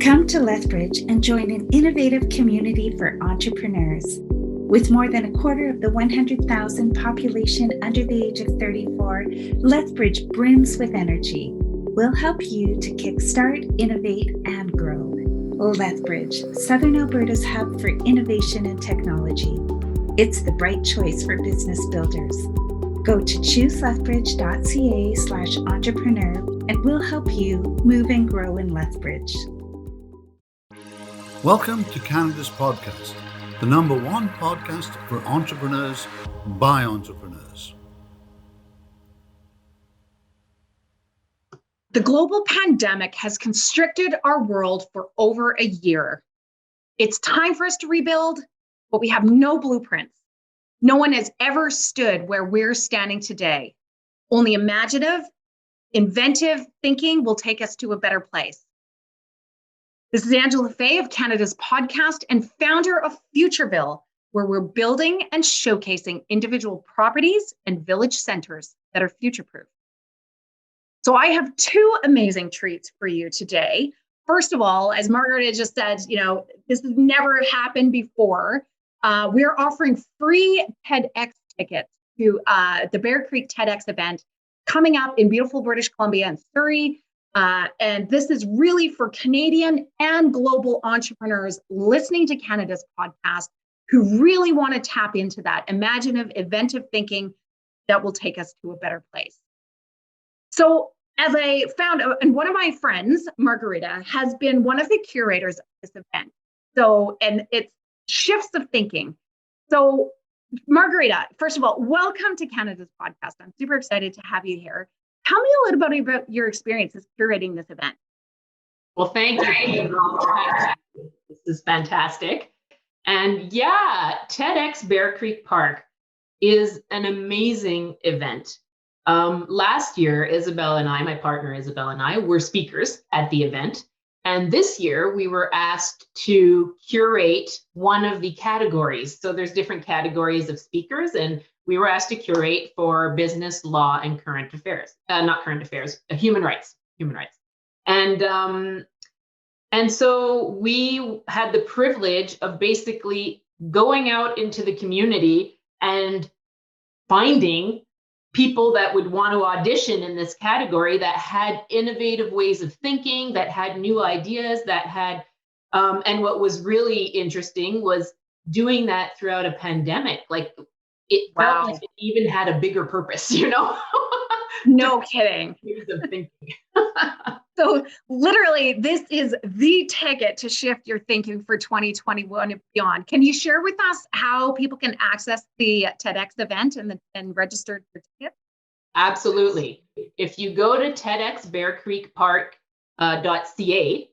Come to Lethbridge and join an innovative community for entrepreneurs. With more than a quarter of the 100,000 population under the age of 34, Lethbridge brims with energy. We'll help you to kickstart, innovate, and grow. Lethbridge, Southern Alberta's hub for innovation and technology. It's the bright choice for business builders. Go to chooselethbridge.ca/entrepreneur and we'll help you move and grow in Lethbridge. Welcome to Canada's podcast, the #1 podcast for entrepreneurs by entrepreneurs. The global pandemic has constricted our world for over a year. It's time for us to rebuild, but we have no blueprints. No one has ever stood where we're standing today. Only imaginative, inventive thinking will take us to a better place. This is Angela Faye of Canada's podcast and founder of Futureville, where we're building and showcasing individual properties and village centers that are future-proof. So I have two amazing treats for you today. First of all, as Margarita just said, this has never happened before. We're offering free TedX tickets to the Bear Creek TedX event coming up in beautiful British Columbia and Surrey. And this is really for Canadian and global entrepreneurs listening to Canada's podcast who really want to tap into that imaginative, inventive thinking that will take us to a better place. So as I found out, and one of my friends, Margarita, has been one of the curators of this event. And it's shifts of thinking. So Margarita, first of all, welcome to Canada's podcast. I'm super excited to have you here. Tell me a little bit about your experiences curating this event. Well, thank you. This is fantastic. And yeah, TEDx Bear Creek Park is an amazing event. Last year, Isabel and I, my partner Isabel and I, were speakers at the event. And this year we were asked to curate one of the categories. So there's different categories of speakers, and we were asked to curate for business, law, and current affairs. Not current affairs, human rights. And so we had the privilege of basically going out into the community and finding people that would want to audition in this category that had innovative ways of thinking, that had new ideas, that had, and what was really interesting was doing that throughout a pandemic. Like it felt like it even had a bigger purpose, No kidding. Ways of thinking. So literally, this is the ticket to shift your thinking for 2021 and beyond. Can you share with us how people can access the TEDx event and register for tickets? Absolutely. If you go to tedxbearcreekpark.ca,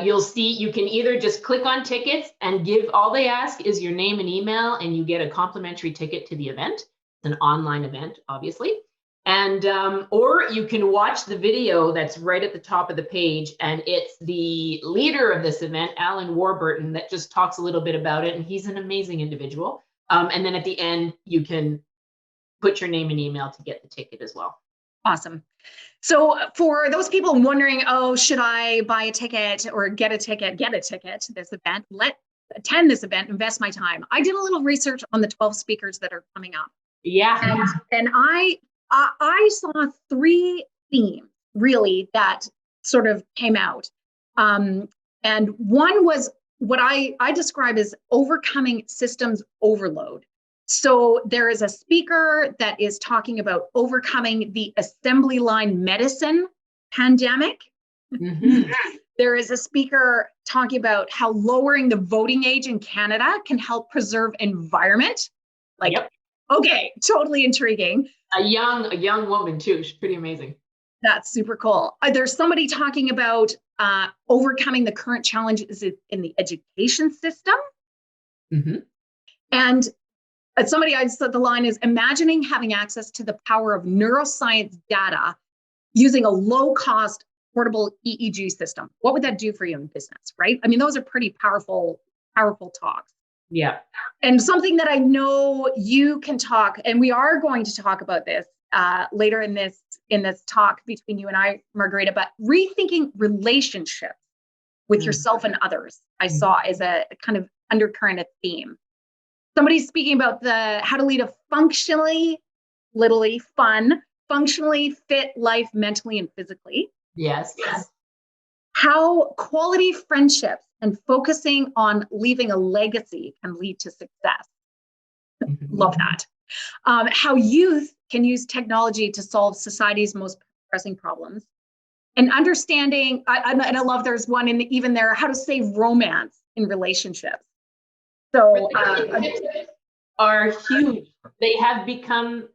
you'll see you can either just click on tickets and all they ask is your name and email, and you get a complimentary ticket to the event. It's an online event, obviously. And or you can watch the video that's right at the top of the page, and it's the leader of this event, Alan Warburton, that just talks a little bit about it, and he's an amazing individual. And then at the end, you can put your name and email to get the ticket as well. Awesome. So for those people wondering, should I buy a ticket or get a ticket to this event? Attend this event, invest my time. I did a little research on the 12 speakers that are coming up. Yeah. And I saw three themes really that sort of came out. And one was what I describe as overcoming systems overload. So there is a speaker that is talking about overcoming the assembly line medicine pandemic. Mm-hmm. There is a speaker talking about how lowering the voting age in Canada can help preserve environment. Yep. Okay, totally intriguing. A young woman too. She's pretty amazing. That's super cool. There's somebody talking about overcoming the current challenges in the education system. Mm-hmm. And somebody I said the line is imagining having access to the power of neuroscience data using a low-cost portable EEG system. What would that do for you in business, right? I mean, those are pretty powerful talks. Yeah. And something that I know you can talk, and we are going to talk about this later in this talk between you and I, Margarita, but rethinking relationships with yourself and others, I saw as a kind of undercurrent, a theme. Somebody's speaking about how to lead a functionally, literally fun, functionally fit life mentally and physically. Yes. How quality friendships and focusing on leaving a legacy can lead to success. Love that. How youth can use technology to solve society's most pressing problems. And understanding, and I love there's one in even there, how to save romance in relationships. So relationships are huge. They have become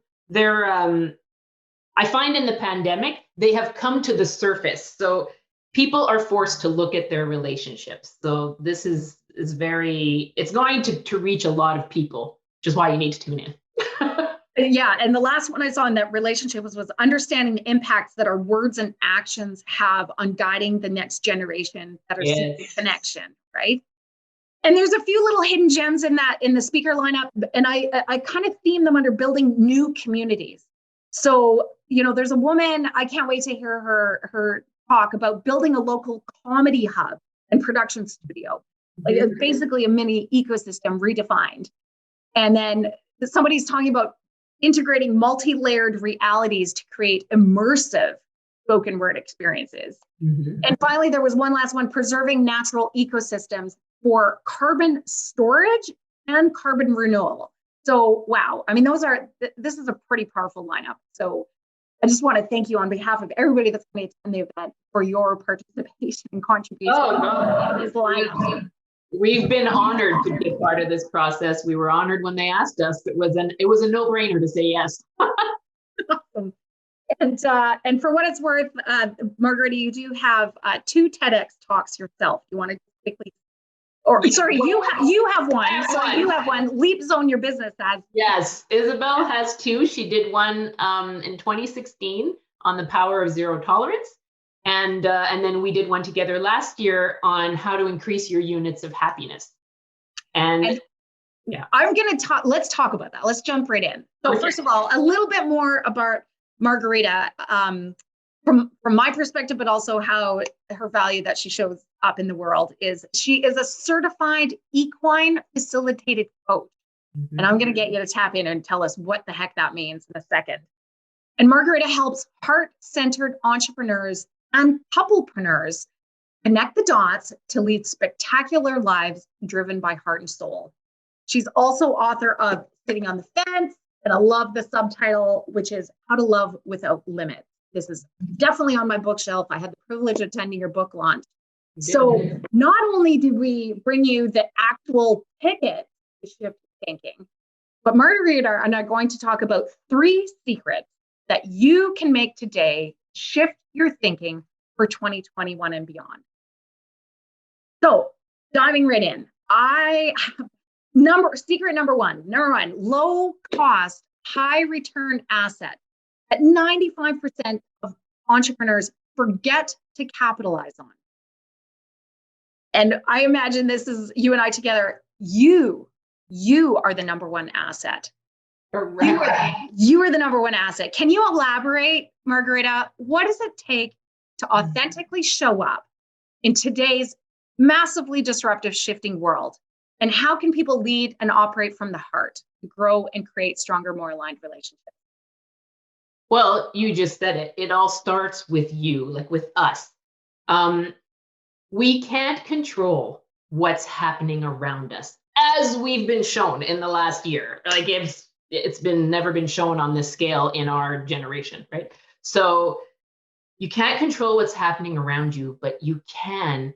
I find in the pandemic, they have come to the surface. So people are forced to look at their relationships. So this is it's going to reach a lot of people, which is why you need to tune in. Yeah, and the last one I saw in that relationship was understanding the impacts that our words and actions have on guiding the next generation that are seeking connection, right? And there's a few little hidden gems in the speaker lineup, and I kind of theme them under building new communities. So, there's a woman, I can't wait to hear her talk about building a local comedy hub and production studio, like basically a mini ecosystem redefined. And then somebody's talking about integrating multi-layered realities to create immersive spoken word experiences. And finally, there was one last one, preserving natural ecosystems for carbon storage and carbon renewal. So, wow. I mean, this is a pretty powerful lineup. So I just want to thank you on behalf of everybody that's going to attend the event for your participation and contribution. In this lineup. We've been honored to be a part of this process. We were honored when they asked us. It was a no-brainer to say yes. Awesome. And for what it's worth, Margarita, you do have 2 TEDx talks yourself. You want to quickly, you have one. So you have one. Leap Zone Your Business as. Yes, Isabel has 2. She did one in 2016 on the power of zero tolerance. And then we did one together last year on how to increase your units of happiness. And yeah, let's talk about that. Let's jump right in. So First of all, a little bit more about Margarita from my perspective, but also how her value that she shows up in the world is she is a certified equine facilitated coach. And I'm going to get you to tap in and tell us what the heck that means in a second. And Margarita helps heart-centered entrepreneurs and couplepreneurs connect the dots to lead spectacular lives driven by heart and soul. She's also author of Sitting on the Fence, and I love the subtitle, which is How to Love Without Limits. This is definitely on my bookshelf. I had the privilege of attending your book launch. So not only did we bring you the actual ticket to shift thinking, but Margarita and I are going to talk about 3 secrets that you can make today shift your thinking for 2021 and beyond. So diving right in, secret number one, low cost, high return asset that 95% of entrepreneurs forget to capitalize on. And I imagine this is you and I together. You are the number one asset. You are the number one asset. Can you elaborate, Margarita? What does it take to authentically show up in today's massively disruptive, shifting world? And how can people lead and operate from the heart to grow and create stronger, more aligned relationships? Well, you just said it. It all starts with you, like with us. We can't control what's happening around us, as we've been shown in the last year. Like it's never been shown on this scale in our generation, right? So you can't control what's happening around you, but you can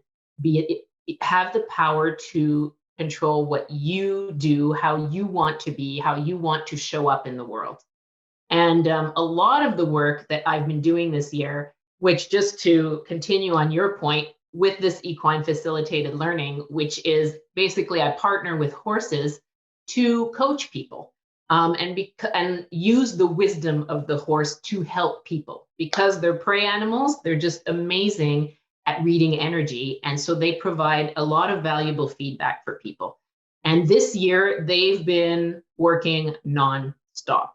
have the power to control what you do, how you want to be, how you want to show up in the world. And a lot of the work that I've been doing this year, which just to continue on your point, with this equine facilitated learning, which is basically I partner with horses to coach people and use the wisdom of the horse to help people. Because they're prey animals, they're just amazing at reading energy. And so they provide a lot of valuable feedback for people. And this year, they've been working nonstop.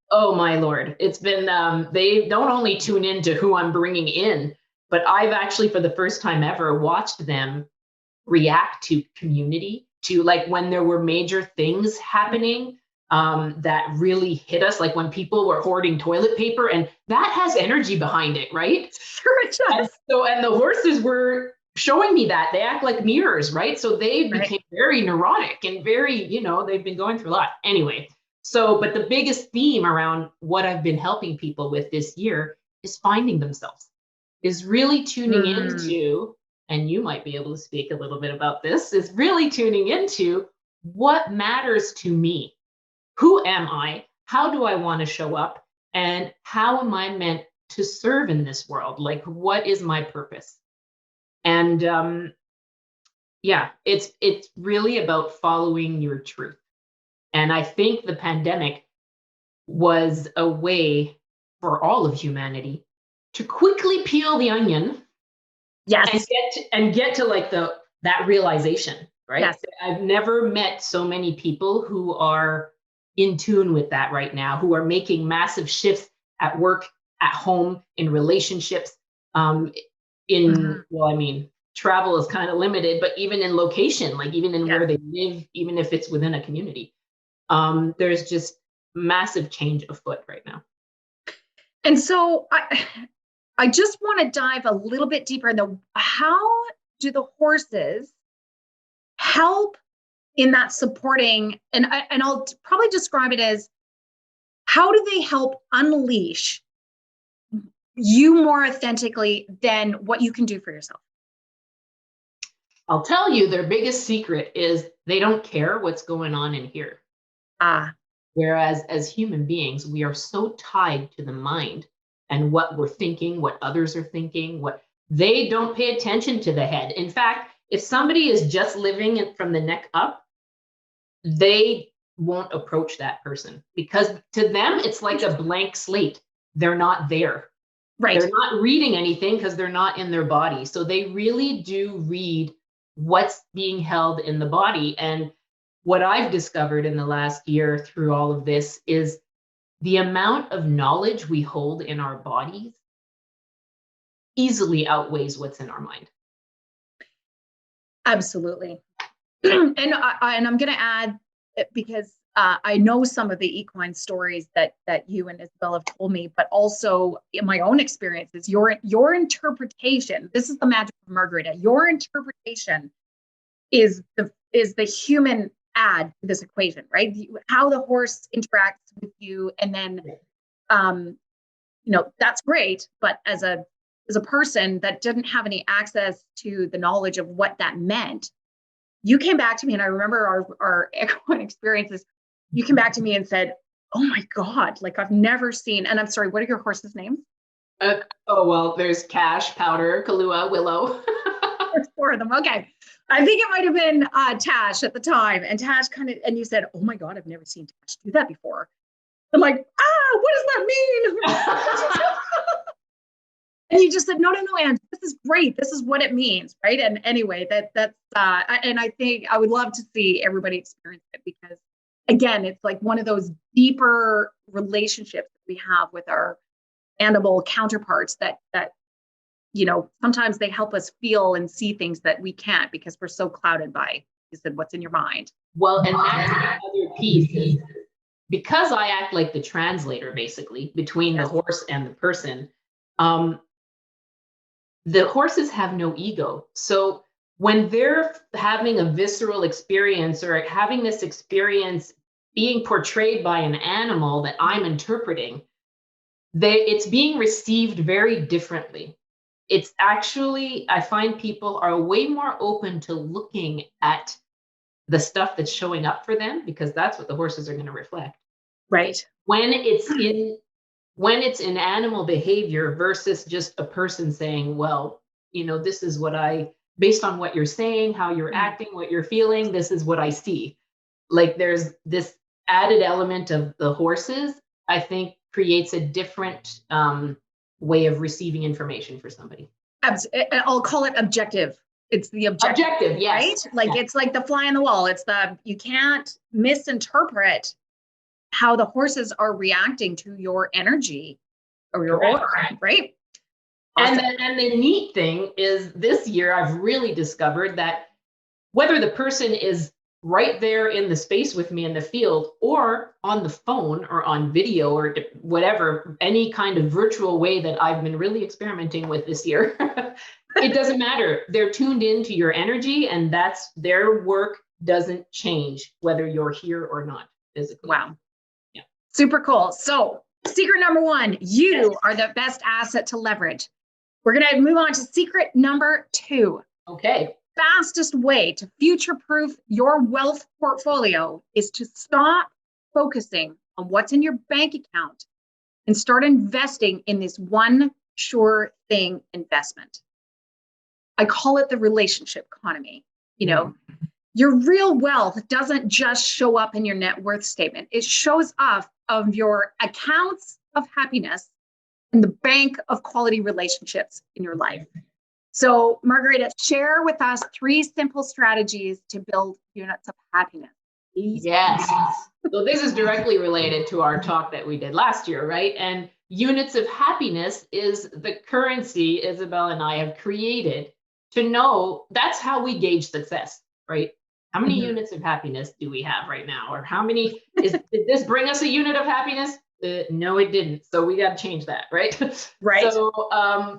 Oh my Lord. It's been, they don't only tune in to who I'm bringing in, But I've actually, for the first time ever, watched them react to community, to like when there were major things happening that really hit us, like when people were hoarding toilet paper, and that has energy behind it, right? Sure it does. And the horses were showing me that. They act like mirrors, right? So they became very neurotic and very, they've been going through a lot. Anyway, but the biggest theme around what I've been helping people with this year is finding themselves, is really tuning into, and you might be able to speak a little bit about this, is really tuning into what matters to me. Who am I? How do I want to show up? And how am I meant to serve in this world? Like, what is my purpose? And it's really about following your truth. And I think the pandemic was a way for all of humanity to quickly peel the onion, yes, and get to like that realization, right? Yes. I've never met so many people who are in tune with that right now, who are making massive shifts at work, at home, in relationships, travel is kind of limited, but even in location, like even in where they live, even if it's within a community, there's just massive change afoot right now. And so I just want to dive a little bit deeper in how do the horses help in that supporting, and I'll probably describe it as, how do they help unleash you more authentically than what you can do for yourself? I'll tell you, their biggest secret is they don't care what's going on in here. Whereas as human beings, we are so tied to the mind and what we're thinking, what others are thinking, they don't pay attention to the head. In fact, if somebody is just living from the neck up, they won't approach that person, because to them, it's like a blank slate. They're not there. Right. They're not reading anything because they're not in their body. So they really do read what's being held in the body. And what I've discovered in the last year through all of this is the amount of knowledge we hold in our bodies easily outweighs what's in our mind. Absolutely. And I'm going to add, because I know some of the equine stories that you and Isabel have told me, but also in my own experiences, your interpretation, this is the magic of Margarita, your interpretation is the human add to this equation, right? How the horse interacts with you, and then that's great, but as a person that didn't have any access to the knowledge of what that meant, you came back to me, and I remember our equine experiences, you came back to me and said, oh my God, like I've never seen, and I'm sorry, what are your horses' names? There's Cash, Powder, Kahlua, Willow. There's 4 of them. Okay. I think it might have been Tash at the time. And Tash and you said, oh my God, I've never seen Tash do that before. I'm like, what does that mean? And you just said, no, Ange, this is great. This is what it means, right? And anyway, that's and I think I would love to see everybody experience it, because again, it's like one of those deeper relationships that we have with our animal counterparts that sometimes they help us feel and see things that we can't, because we're so clouded by, you said, what's in your mind. Well, and that's another piece, is because I act like the translator, basically, between the horse and the person. The horses have no ego. So when they're having a visceral experience, or having this experience being portrayed by an animal that I'm interpreting, it's being received very differently. It's actually, I find people are way more open to looking at the stuff that's showing up for them, because that's what the horses are going to reflect. Right. When it's in animal behavior versus just a person saying, well, this is what based on what you're saying, how you're acting, what you're feeling, this is what I see. Like there's this added element of the horses, I think, creates a different way of receiving information for somebody. I'll call it objective. It's the objective, yes. Right? Like it's like the fly on the wall. You can't misinterpret how the horses are reacting to your energy or your aura, right? And the neat thing is this year, I've really discovered that whether the person is right there in the space with me in the field or on the phone or on video or whatever, any kind of virtual way that I've been really experimenting with this year, it doesn't matter. They're tuned into your energy, and that's their work doesn't change whether you're here or not physically. Wow. Yeah. Super cool. So secret number one, you are the best asset to leverage. We're going to move on to secret number two. Okay. Fastest way to future-proof your wealth portfolio is to stop focusing on what's in your bank account and start investing in this one sure thing investment. I call it the relationship economy. You know, your real wealth doesn't just show up in your net worth statement. It shows up of your accounts of happiness and the bank of quality relationships in your life. So, Margarita, share with us 3 simple strategies to build units of happiness. Yes. So this is directly related to our talk that we did last year, right? And units of happiness is the currency Isabel and I have created to know that's how we gauge success, right? How many units of happiness do we have right now? Or how many, did this bring us a unit of happiness? No, it didn't. So we got to change that, right? Right. So,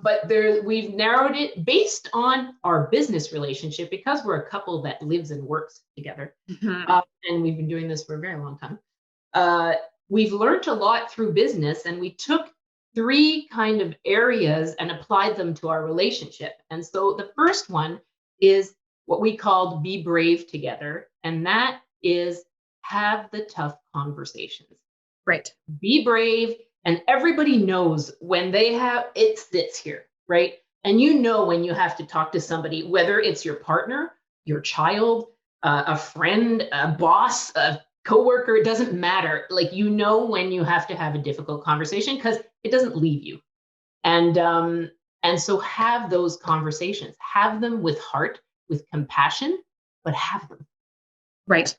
but we've narrowed it based on our business relationship because we're a couple that lives and works together. And we've been doing this for a very long time. We've learned a lot through business, and we took 3 kind of areas and applied them to our relationship. And so the first one is what we called be brave together. And that is have the tough conversations. Right. Be brave. And everybody knows when they have, it sits here, right? And you know when you have to talk to somebody, whether it's your partner, your child, a friend, a boss, a coworker, it doesn't matter. Like, you know when you have to have a difficult conversation because it doesn't leave you. And so have those conversations. Have them with heart, with compassion, but have them. Right.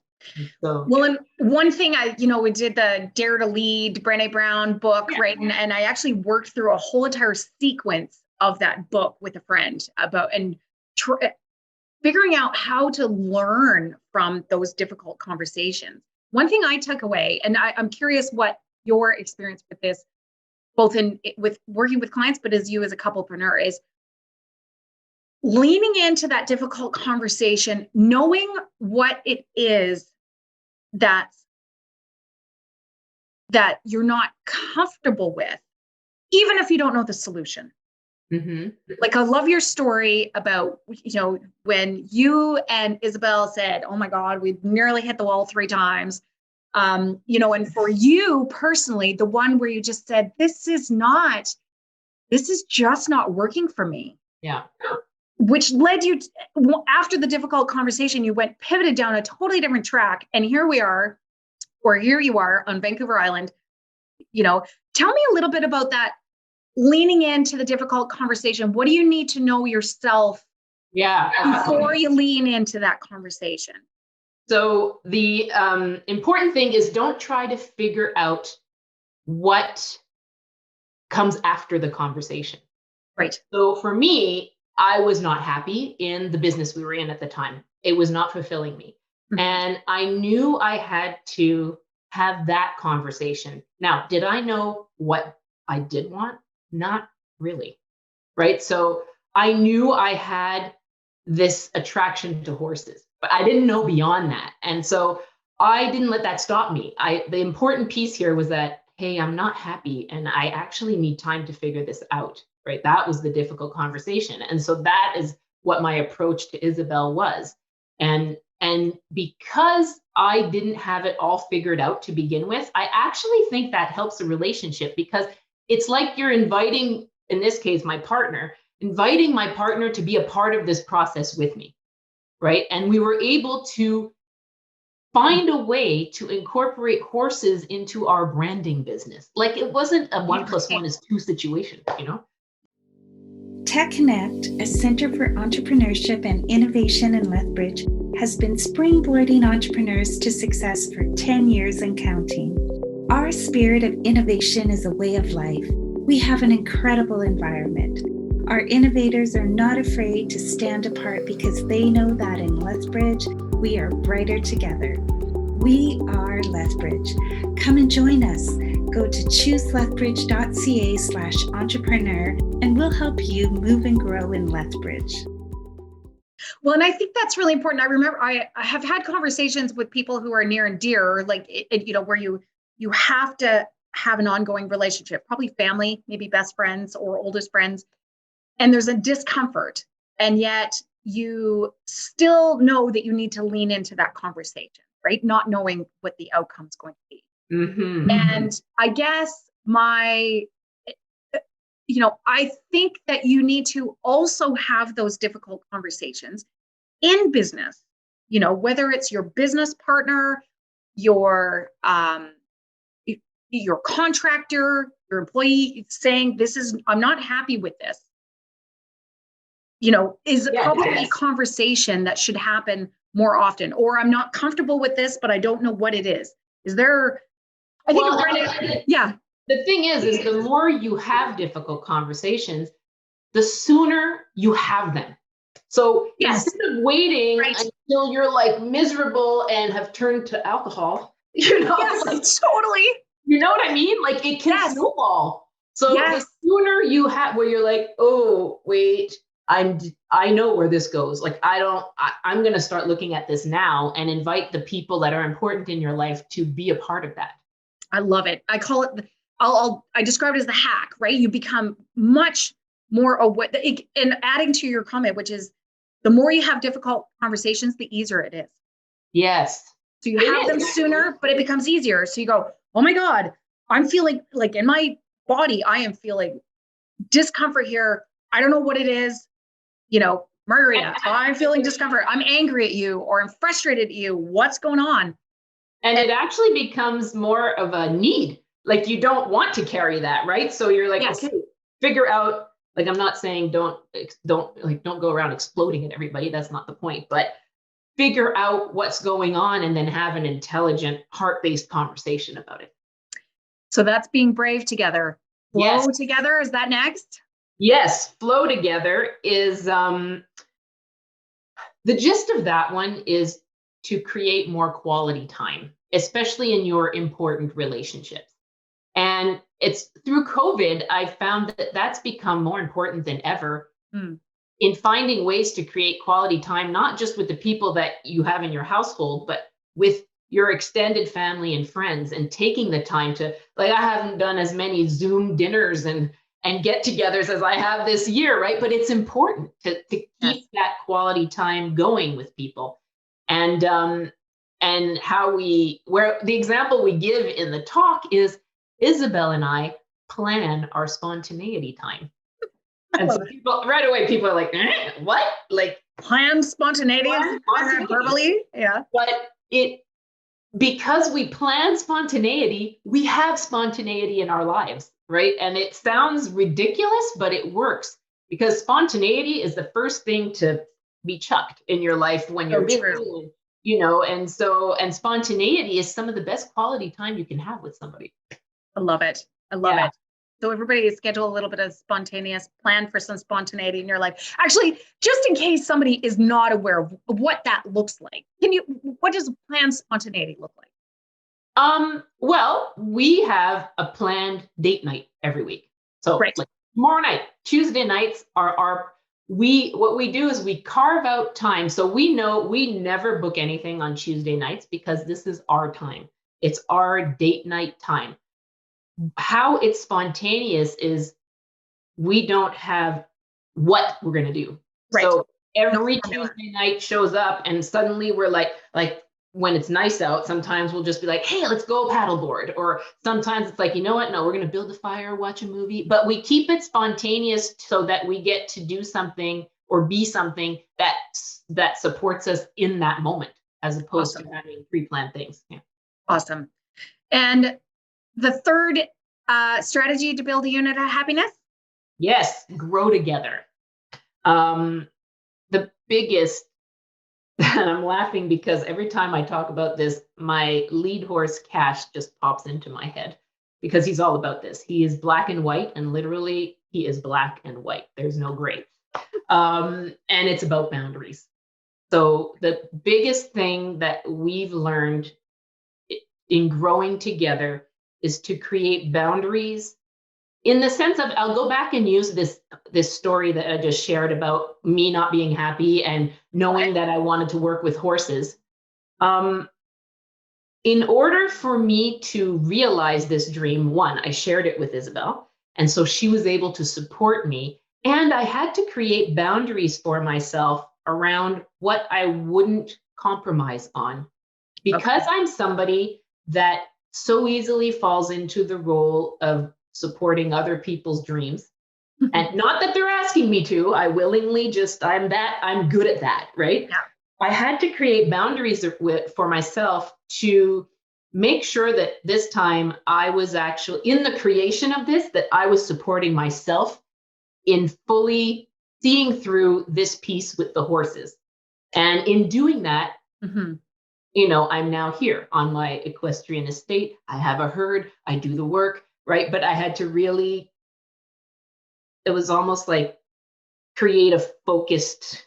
So, well, and one thing we did the Dare to Lead, Brené Brown book, right? And I actually worked through a whole entire sequence of that book with a friend about figuring out how to learn from those difficult conversations. One thing I took away, and I'm curious what your experience with this, both with working with clients, but as you as a couplepreneur, is leaning into that difficult conversation, knowing what it is that you're not comfortable with, even if you don't know the solution. Like, I love your story about, when you and Isabel said, oh my God, we nearly hit the wall 3 times. And for you personally, the one where you just said, this is just not working for me. Yeah. Which led you after the difficult conversation, you pivoted down a totally different track. And here you are on Vancouver Island. Tell me a little bit about that, leaning into the difficult conversation. What do you need to know yourself before you lean into that conversation? So the important thing is, don't try to figure out what comes after the conversation. Right. So for me, I was not happy in the business we were in at the time. It was not fulfilling me. And I knew I had to have that conversation. Now, did I know what I did want? Not really. Right. So I knew I had this attraction to horses, but I didn't know beyond that. And so I didn't let that stop me. The important piece here was that, hey, I'm not happy and I actually need time to figure this out. Right. That was the difficult conversation. And so that is what my approach to Isabel was. And because I didn't have it all figured out to begin with, I actually think that helps a relationship, because it's like you're inviting, in this case, my partner to be a part of this process with me. Right. And we were able to find a way to incorporate horses into our branding business. Like, it wasn't a 1 + 1 = 2 situation, Tech Connect, a center for entrepreneurship and innovation in Lethbridge, has been springboarding entrepreneurs to success for 10 years and counting. Our spirit of innovation is a way of life. We have an incredible environment. Our innovators are not afraid to stand apart because they know that in Lethbridge, we are brighter together. We are Lethbridge. Come and join us. Go to chooselethbridge.ca/entrepreneur and we'll help you move and grow in Lethbridge. Well, and I think that's really important. I remember I have had conversations with people who are near and dear, like, where you have to have an ongoing relationship, probably family, maybe best friends or oldest friends. And there's a discomfort. And yet you still know that you need to lean into that conversation, right? Not knowing what the outcome is going to be. Mm-hmm. And I guess I think that you need to also have those difficult conversations in business, whether it's your business partner, your contractor, your employee saying, I'm not happy with this, is probably a conversation that should happen more often. Or I'm not comfortable with this, but I don't know what it is. Is there, I think, The thing is the more you have difficult conversations, the sooner you have them. So instead of waiting until you're like miserable and have turned to alcohol, totally. You know what I mean? Like it can snowball. So the sooner you have where you're like, oh, wait, I know where this goes. Like, I'm going to start looking at this now and invite the people that are important in your life to be a part of that. I love it. I call it, I describe it as the hack, right? You become much more aware, and adding to your comment, which is the more you have difficult conversations, the easier it is. Yes. So you have them sooner, but it becomes easier. So you go, oh my God, I'm feeling like in my body, I am feeling discomfort here. I don't know what it is. Margarita, I'm feeling discomfort. I'm angry at you, or I'm frustrated at you. What's going on? And it actually becomes more of a need. Like you don't want to carry that, right? So you're like, okay, figure out, like, I'm not saying don't go around exploding at everybody. That's not the point, but figure out what's going on and then have an intelligent, heart-based conversation about it. So that's being brave together. Flow together. Is that next? Yes. Flow together is, the gist of that one is to create more quality time, especially in your important relationships. And it's through COVID, I found that that's become more important than ever in finding ways to create quality time, not just with the people that you have in your household, but with your extended family and friends, and taking the time to, like, I haven't done as many Zoom dinners and get-togethers as I have this year, right? But it's important to keep that quality time going with people. And where the example we give in the talk is Isabel and I plan our spontaneity time. And so right away, people are like, what? Like plan spontaneity? Verbally? Yeah. But because we plan spontaneity, we have spontaneity in our lives, right? And it sounds ridiculous, but it works, because spontaneity is the first thing to be chucked in your life when you're busy, and spontaneity is some of the best quality time you can have with somebody. I love it. It. So everybody schedule a little bit of spontaneous, plan for some spontaneity in your life. Actually, just in case somebody is not aware of what that looks like, what does planned spontaneity look like? Well, we have a planned date night every week. So like tomorrow night, Tuesday nights what we do is we carve out time. So we know we never book anything on Tuesday nights because this is our time. It's our date night time. How it's spontaneous is we don't have what we're going to do. Right. So every Tuesday night shows up and suddenly we're like when it's nice out, sometimes we'll just be like, hey, let's go paddleboard. Or sometimes it's like, you know what? No, we're going to build a fire, watch a movie. But we keep it spontaneous so that we get to do something or be something that supports us in that moment, as opposed to having pre-planned things. Yeah. Awesome. And the third strategy to build a unit of happiness? Yes, grow together. The biggest, and I'm laughing because every time I talk about this, my lead horse, Cash, just pops into my head because he's all about this. He is black and white, and literally He is black and white. There's no gray. And it's about boundaries. So the biggest thing that we've learned in growing together is to create boundaries in the sense of, I'll go back and use this story that I just shared about me not being happy and knowing that I wanted to work with horses. In order for me to realize this dream, one, I shared it with Isabel. And so she was able to support me. And I had to create boundaries for myself around what I wouldn't compromise on. Because I'm somebody that so easily falls into the role of supporting other people's dreams. And not that they're asking me to, I willingly I'm good at that, right? Yeah. I had to create boundaries for myself to make sure that this time I was actually in the creation of this, that I was supporting myself in fully seeing through this piece with the horses. And in doing that, I'm now here on my equestrian estate. I have a herd, I do the work, right? But I had to really, it was almost like create a focused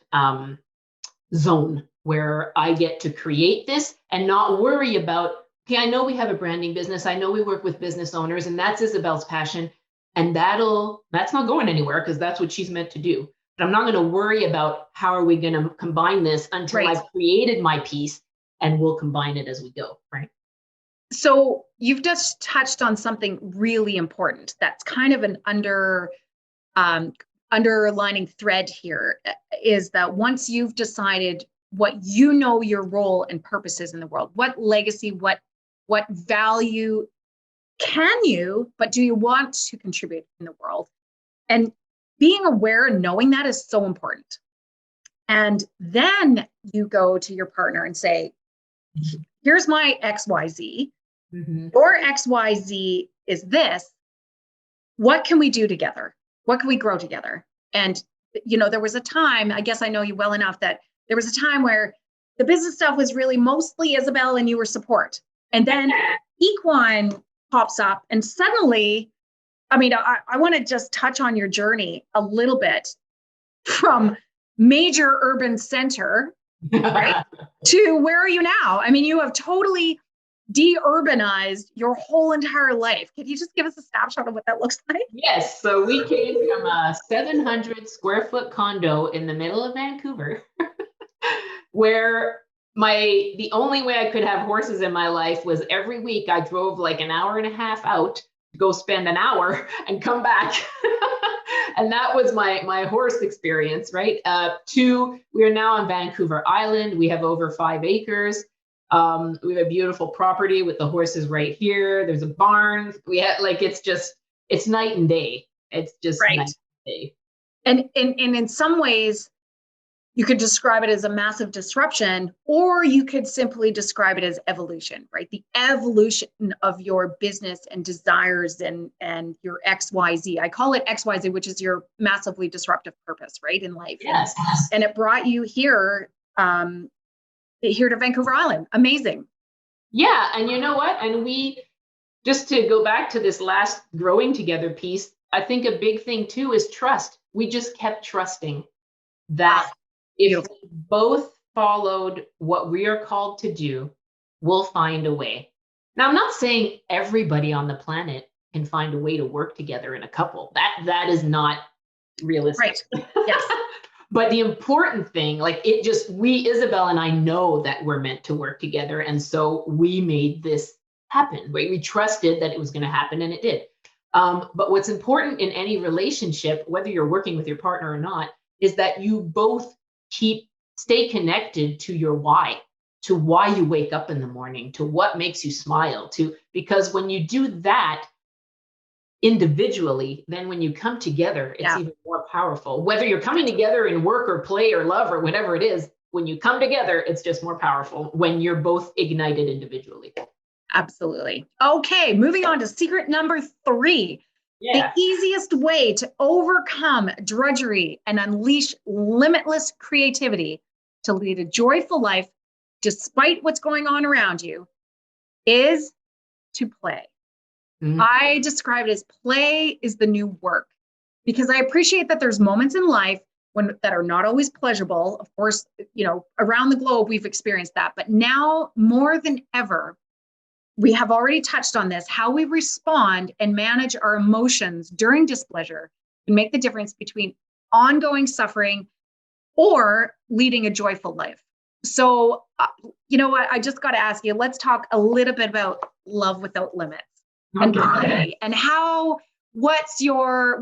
zone where I get to create this and not worry about, okay, I know we have a branding business. I know we work with business owners, and that's Isabel's passion. And that's not going anywhere because that's what she's meant to do. But I'm not going to worry about how are we going to combine this until I've created my piece, and we'll combine it as we go, right? So you've just touched on something really important. That's kind of an underlining thread here, is that once you've decided what your role and purpose is in the world, what legacy, what value but do you want to contribute in the world? And being aware and knowing that is so important. And then you go to your partner and say, here's my XYZ. Your XYZ is this. What can we do together? What can we grow together? And, there was a time, I guess I know you well enough, that there was a time where the business stuff was really mostly Isabel and you were support. And then Equine pops up, and suddenly, I want to just touch on your journey a little bit from major urban center, right, to where are you now? You have totally de-urbanized your whole entire life. Can you just give us a snapshot of what that looks like? Yes. So we came from a 700 square foot condo in the middle of Vancouver, where the only way I could have horses in my life was every week I drove like an hour and a half out to go spend an hour and come back. And that was my horse experience, right? We are now on Vancouver Island. We have over 5 acres. We have a beautiful property with the horses right here. There's a barn. We have it's night and day. It's just night and day. And in some ways, you could describe it as a massive disruption, or you could simply describe it as evolution, right? The evolution of your business and desires and your XYZ. I call it XYZ, which is your massively disruptive purpose, right, in life. Yes. And it brought you here to Vancouver Island. Amazing. Yeah. And you know what? And we, just to go back to this last growing together piece, I think a big thing too is trust. We just kept trusting that if we both followed what we are called to do, we'll find a way. Now, I'm not saying everybody on the planet can find a way to work together in a couple. That is not realistic. Right. Yes. But the important thing, Isabel and I know that we're meant to work together. And so we made this happen, right? We trusted that it was going to happen, and it did. But what's important in any relationship, whether you're working with your partner or not, is that you both stay connected to your why, to why you wake up in the morning, to what makes you smile, because when you do that individually, then when you come together, it's even more powerful. Whether you're coming together in work or play or love or whatever it is, when you come together, it's just more powerful when you're both ignited individually. Absolutely. Okay, moving on to secret number 3. Yeah. The easiest way to overcome drudgery and unleash limitless creativity to lead a joyful life, despite what's going on around you, is to play. I describe it as play is the new work. because I appreciate that there's moments in life that are not always pleasurable. Of course, around the globe, we've experienced that. But now more than ever, we have already touched on this, how we respond and manage our emotions during displeasure can make the difference between ongoing suffering or leading a joyful life. So, you know what? I just got to ask you, let's talk a little bit about love without limits and play, and what's your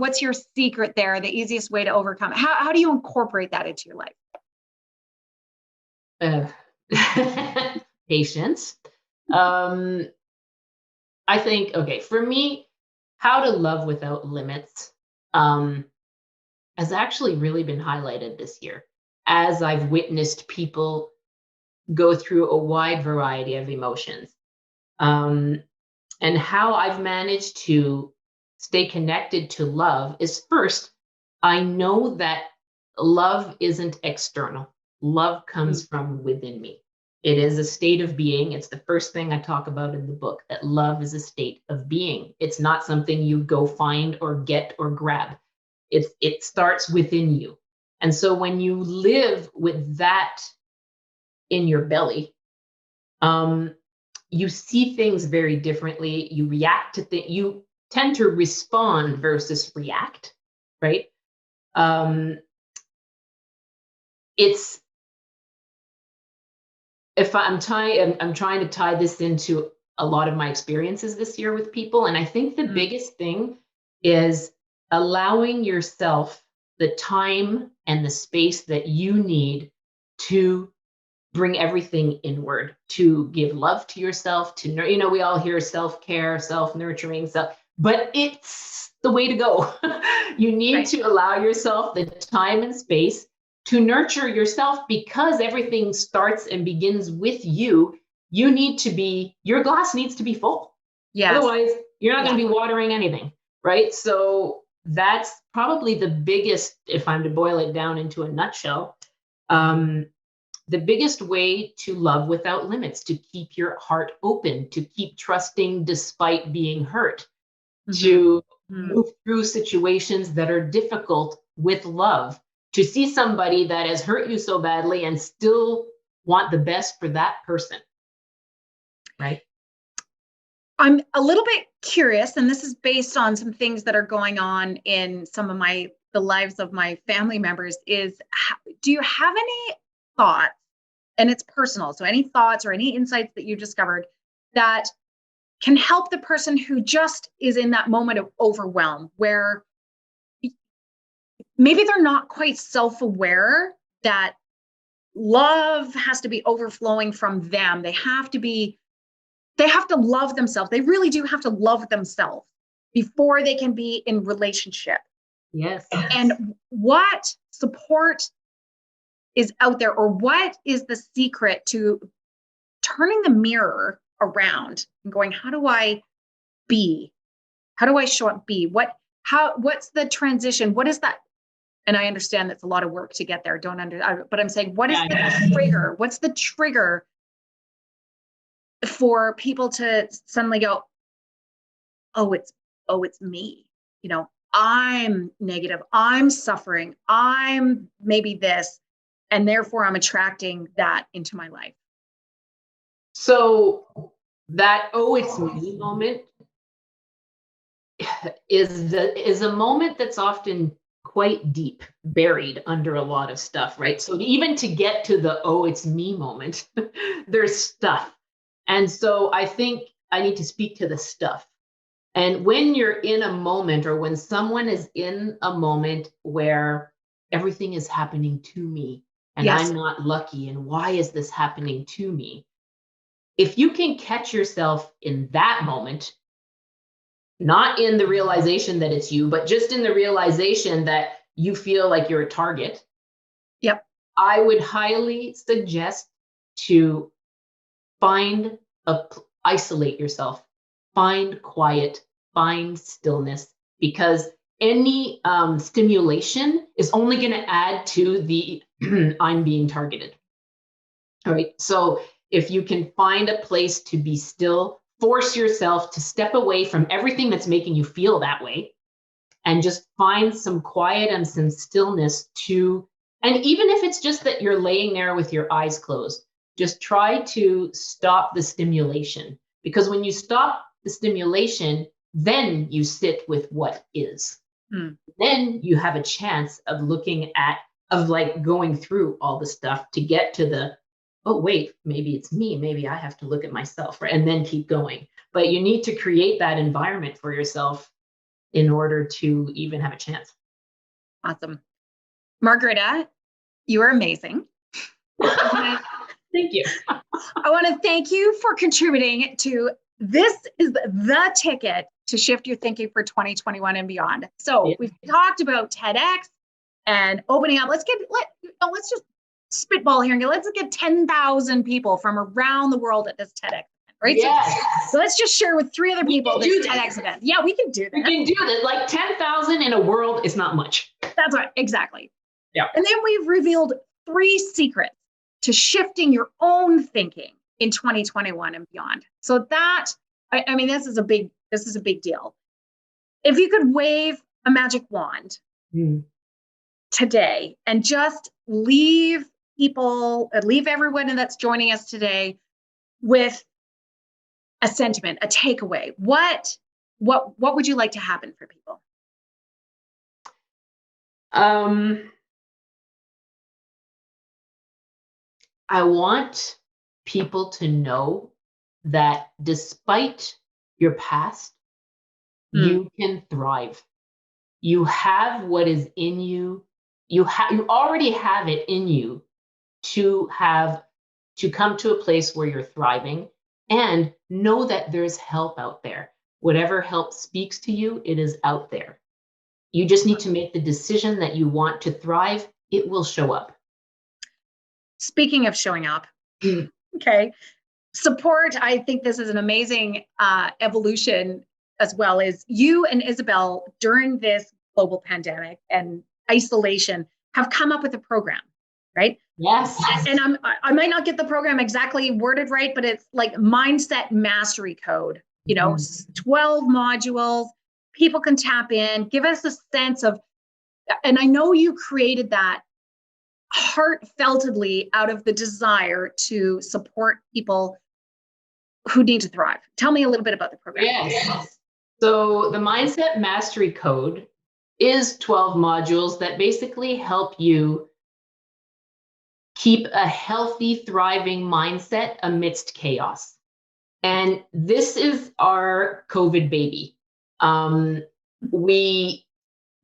secret there? The easiest way to overcome it? How do you incorporate that into your life? Patience. I think, okay, for me, how to love without limits has actually really been highlighted this year as I've witnessed people go through a wide variety of emotions. And how I've managed to stay connected to love is, first, I know that love isn't external. Love comes from within me. It is a state of being. It's the first thing I talk about in the book, that love is a state of being. It's not something you go find or get or grab. It starts within you. And so when you live with that in your belly, you see things very differently. You react to things. You tend to respond versus react, right? It's, if I'm trying to tie this into a lot of my experiences this year with people. And I think the biggest thing is allowing yourself the time and the space that you need to bring everything inward, to give love to yourself, to, we all hear self-care, self-nurturing, but it's the way to go. You need to allow yourself the time and space to nurture yourself, because everything starts and begins with you. Your glass needs to be full. Yes. Otherwise, you're not going to be watering anything, right? So that's probably the biggest, if I'm to boil it down into a nutshell, the biggest way to love without limits, to keep your heart open, to keep trusting despite being hurt, to move through situations that are difficult with love, to see somebody that has hurt you so badly and still want the best for that person, right? I'm a little bit curious, and this is based on some things that are going on in some of the lives of my family members, is do you have any thoughts, and it's personal, so any thoughts or any insights that you discovered that can help the person who just is in that moment of overwhelm, where maybe they're not quite self-aware that love has to be overflowing from them. They have to love themselves. They really do have to love themselves before they can be in relationship. Yes. And what support is out there, or what is the secret to turning the mirror around and going, how do I be? How do I show up be? What's the transition? What is that? And I understand that's a lot of work to get there. But I'm saying, what is the trigger? What's the trigger for people to suddenly go, oh, it's me. I'm negative. I'm suffering. I'm maybe this, and therefore I'm attracting that into my life. So that, it's me moment is a moment that's often quite deep, buried under a lot of stuff, right? So even to get to the, it's me moment, there's stuff. And so I think I need to speak to the stuff. And when you're in a moment, or when someone is in a moment where everything is happening to me and I'm not lucky, and why is this happening to me? If you can catch yourself in that moment, not in the realization that it's you, but just in the realization that you feel like you're a target. Yep. I would highly suggest to isolate yourself, find quiet, find stillness, because any stimulation is only going to add to the I'm being targeted. All right. So if you can find a place to be still, force yourself to step away from everything that's making you feel that way, and just find some quiet and some stillness to, and even if it's just that you're laying there with your eyes closed, just try to stop the stimulation. Because when you stop the stimulation, then you sit with what is. Then you have a chance of looking at, of like going through all the stuff to get to the, oh, wait, maybe it's me. Maybe I have to look at myself, right? And then keep going. But you need to create that environment for yourself in order to even have a chance. Awesome. Margarita, you are amazing. Thank you. I want to thank you for contributing to this is the ticket to shift your thinking for 2021 and beyond. So we've talked about TEDx and opening up. Let's just spitball here and let's get 10,000 people from around the world at this TEDx. Right? Yes. So let's just share with 3 other people this TEDx event. Yeah, we can do that. We can do that. Like 10,000 in a world is not much. That's right. Exactly. Yeah. And then we've revealed 3 secrets to shifting your own thinking in 2021 and beyond. So that, I mean, this is a big deal. If you could wave a magic wand today and just leave everyone that's joining us today with a sentiment, a takeaway, what would you like to happen for people? I want people to know that despite your past, you can thrive. You have what is in you. You already have it in you to come to a place where you're thriving, and know that there's help out there. Whatever help speaks to you, it is out there. You just need to make the decision that you want to thrive. It will show up. Speaking of showing up, okay, support. I think this is an amazing evolution, as well as you and Isabel during this global pandemic and isolation have come up with a program, right? Yes. And I might not get the program exactly worded right, but it's like mindset mastery code, 12 modules, people can tap in, give us a sense of, and I know you created that heartfeltedly out of the desire to support people who need to thrive. Tell me a little bit about the program. Yes. So the Mindset Mastery Code is 12 modules that basically help you keep a healthy, thriving mindset amidst chaos. And this is our COVID baby.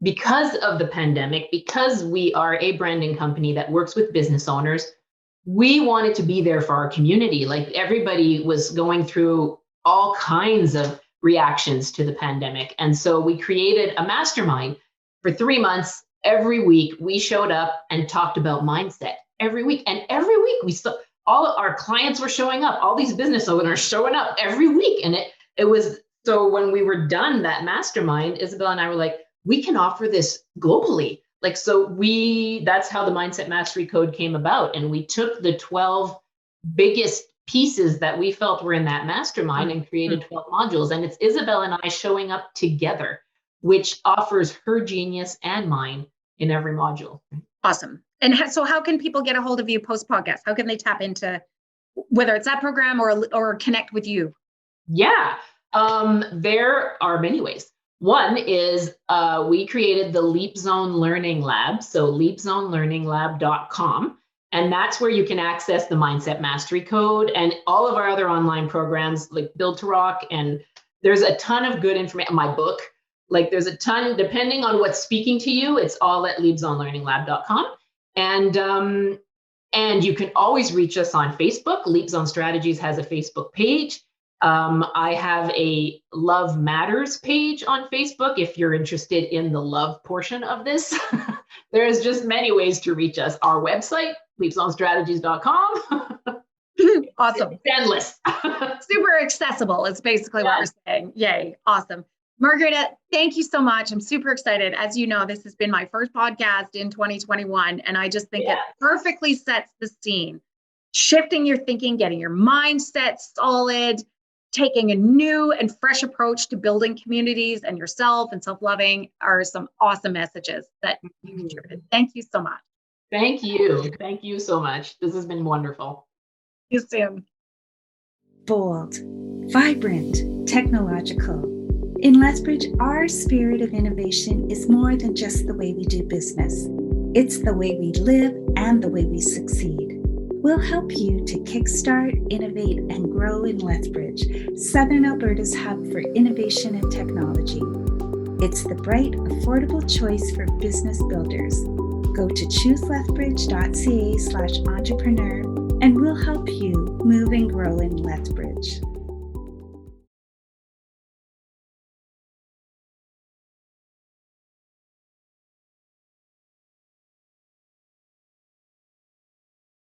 Because of the pandemic, because we are a branding company that works with business owners, we wanted to be there for our community. Like everybody was going through all kinds of reactions to the pandemic. And so we created a mastermind for 3 months. Every week we showed up and talked about mindset every week. And every week we saw all of our clients were showing up, all these business owners showing up every week. And it was, so when we were done that mastermind, Isabel and I were like, we can offer this globally. Like, so that's how the Mindset Mastery Code came about. And we took the 12 biggest pieces that we felt were in that mastermind and created 12 modules. And it's Isabel and I showing up together, which offers her genius and mine in every module. Awesome. And so how can people get a hold of you post podcast? How can they tap into whether it's that program or connect with you? Yeah, there are many ways. One is we created the Leap Zone Learning Lab, so leapzonelearninglab.com. And that's where you can access the Mindset Mastery Code and all of our other online programs like Build to Rock. And there's a ton of good information. My book, like there's a ton, depending on what's speaking to you, it's all at leapzonelearninglab.com. And you can always reach us on Facebook. Leap Zone Strategies has a Facebook page. I have a Love Matters page on Facebook if you're interested in the love portion of this. There's just many ways to reach us. Our website, leapzonestrategies.com. Awesome. It's endless. Super accessible. It's basically what we're saying. Yay. Awesome. Margarita, thank you so much. I'm super excited. As you know, this has been my first podcast in 2021, and I just think it perfectly sets the scene. Shifting your thinking, getting your mindset solid, taking a new and fresh approach to building communities and yourself and self-loving are some awesome messages that you contributed. Thank you so much. Thank you. Thank you so much. This has been wonderful. See you soon. Bold, vibrant, technological. In Lethbridge, our spirit of innovation is more than just the way we do business. It's the way we live and the way we succeed. We'll help you to kickstart, innovate, and grow in Lethbridge, Southern Alberta's hub for innovation and technology. It's the bright, affordable choice for business builders. Go to chooselethbridge.ca/entrepreneur and we'll help you move and grow in Lethbridge.